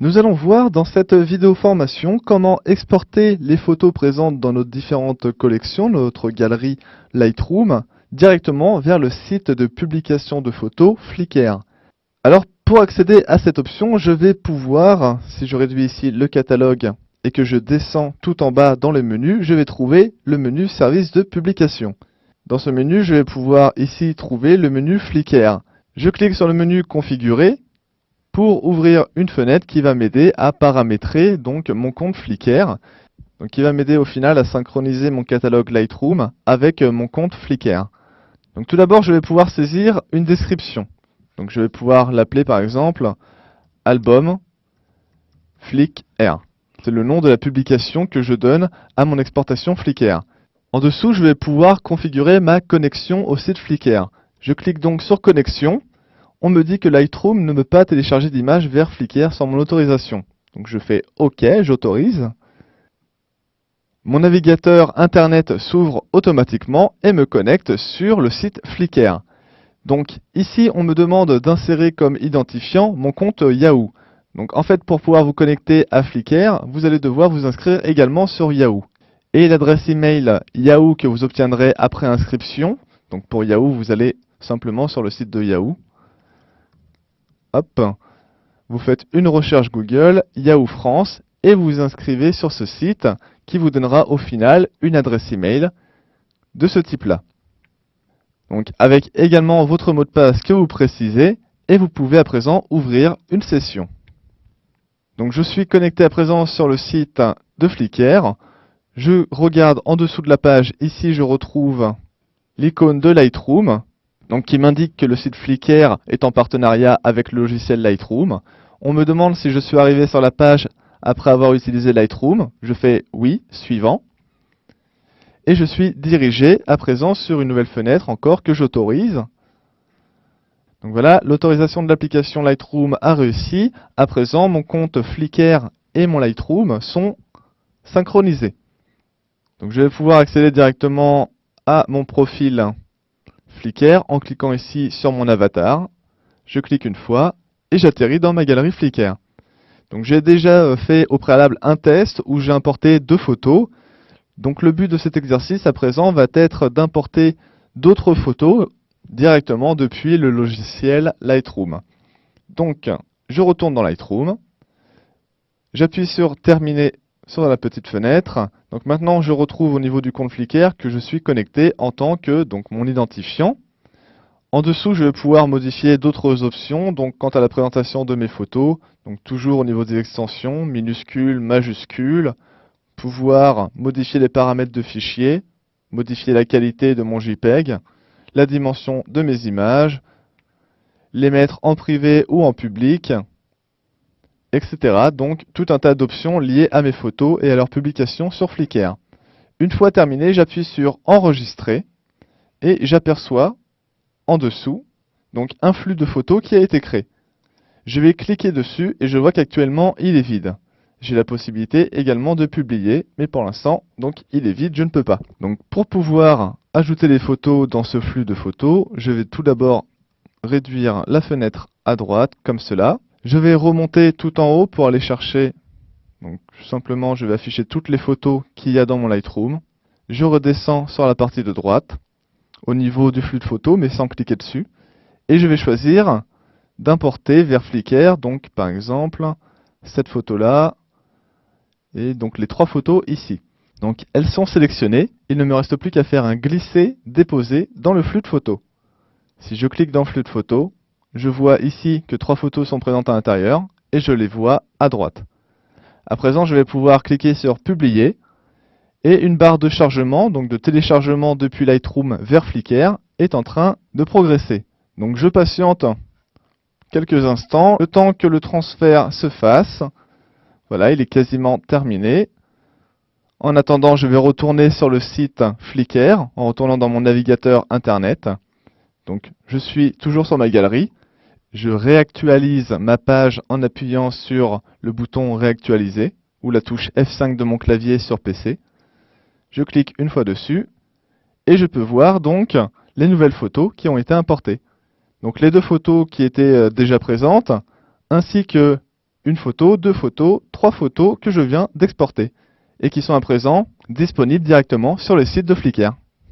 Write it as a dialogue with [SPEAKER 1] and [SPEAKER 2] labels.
[SPEAKER 1] Nous allons voir dans cette vidéo formation comment exporter les photos présentes dans nos différentes collections, notre galerie Lightroom, directement vers le site de publication de photos Flickr. Alors pour accéder à cette option, je vais pouvoir, si je réduis ici le catalogue et que je descends tout en bas dans le menu, je vais trouver le menu service de publication. Dans ce menu, je vais pouvoir ici trouver le menu Flickr. Je clique sur le menu configurer pour ouvrir une fenêtre qui va m'aider à paramétrer donc mon compte Flickr, donc qui va m'aider au final à synchroniser mon catalogue Lightroom avec mon compte Flickr. Donc tout d'abord, je vais pouvoir saisir une description. Donc je vais pouvoir l'appeler par exemple album Flickr. C'est le nom de la publication que je donne à mon exportation Flickr. En dessous, je vais pouvoir configurer ma connexion au site Flickr. Je clique donc sur connexion. On me dit que Lightroom ne peut pas télécharger d'images vers Flickr sans mon autorisation. Donc je fais OK, j'autorise. Mon navigateur internet s'ouvre automatiquement et me connecte sur le site Flickr. Donc ici, on me demande d'insérer comme identifiant mon compte Yahoo. Donc en fait, pour pouvoir vous connecter à Flickr, vous allez devoir vous inscrire également sur Yahoo. Et l'adresse email Yahoo que vous obtiendrez après inscription, donc pour Yahoo, vous allez simplement sur le site de Yahoo. Hop, vous faites une recherche Google, Yahoo France, et vous vous inscrivez sur ce site qui vous donnera au final une adresse email de ce type-là. Donc avec également votre mot de passe que vous précisez, et vous pouvez à présent ouvrir une session. Donc je suis connecté à présent sur le site de Flickr. Je regarde en dessous de la page, ici je retrouve l'icône de Lightroom, donc qui m'indique que le site Flickr est en partenariat avec le logiciel Lightroom. On me demande si je suis arrivé sur la page après avoir utilisé Lightroom. Je fais oui, suivant. Et je suis dirigé à présent sur une nouvelle fenêtre encore que j'autorise. Donc voilà, l'autorisation de l'application Lightroom a réussi. À présent, mon compte Flickr et mon Lightroom sont synchronisés. Donc je vais pouvoir accéder directement à mon profil Flickr en cliquant ici sur mon avatar. Je clique une fois et j'atterris dans ma galerie Flickr. Donc j'ai déjà fait au préalable un test où j'ai importé 2 photos. Donc le but de cet exercice à présent va être d'importer d'autres photos directement depuis le logiciel Lightroom. Donc je retourne dans Lightroom. J'appuie sur terminer sur la petite fenêtre. Donc maintenant je retrouve au niveau du compte Flickr que je suis connecté en tant que mon identifiant. En dessous, je vais pouvoir modifier d'autres options. Donc quant à la présentation de mes photos, donc toujours au niveau des extensions, minuscules, majuscules, pouvoir modifier les paramètres de fichier, modifier la qualité de mon JPEG, la dimension de mes images, les mettre en privé ou en public, etc. Donc tout un tas d'options liées à mes photos et à leur publication sur Flickr. Une fois terminé, j'appuie sur enregistrer et j'aperçois en dessous donc un flux de photos qui a été créé. Je vais cliquer dessus et je vois qu'actuellement il est vide. J'ai la possibilité également de publier, mais pour l'instant, donc il est vide, je ne peux pas. Donc pour pouvoir ajouter les photos dans ce flux de photos, je vais tout d'abord réduire la fenêtre à droite, comme cela. Je vais remonter tout en haut pour aller chercher, donc simplement je vais afficher toutes les photos qu'il y a dans mon Lightroom. Je redescends sur la partie de droite, au niveau du flux de photos, mais sans cliquer dessus. Et je vais choisir d'importer vers Flickr, donc par exemple, cette photo-là, et donc les 3 photos ici. Donc elles sont sélectionnées, il ne me reste plus qu'à faire un glisser-déposer dans le flux de photos. Si je clique dans le flux de photos, je vois ici que 3 photos sont présentes à l'intérieur, et je les vois à droite. À présent, je vais pouvoir cliquer sur publier, et une barre de chargement, donc de téléchargement depuis Lightroom vers Flickr, est en train de progresser. Donc je patiente quelques instants, le temps que le transfert se fasse. Voilà, il est quasiment terminé. En attendant, je vais retourner sur le site Flickr, en retournant dans mon navigateur internet. Donc je suis toujours sur ma galerie. Je réactualise ma page en appuyant sur le bouton réactualiser, ou la touche F5 de mon clavier sur PC. Je clique une fois dessus, et je peux voir donc les nouvelles photos qui ont été importées. Donc les 2 photos qui étaient déjà présentes, ainsi que une photo, deux photos, trois photos que je viens d'exporter et qui sont à présent disponibles directement sur le site de Flickr.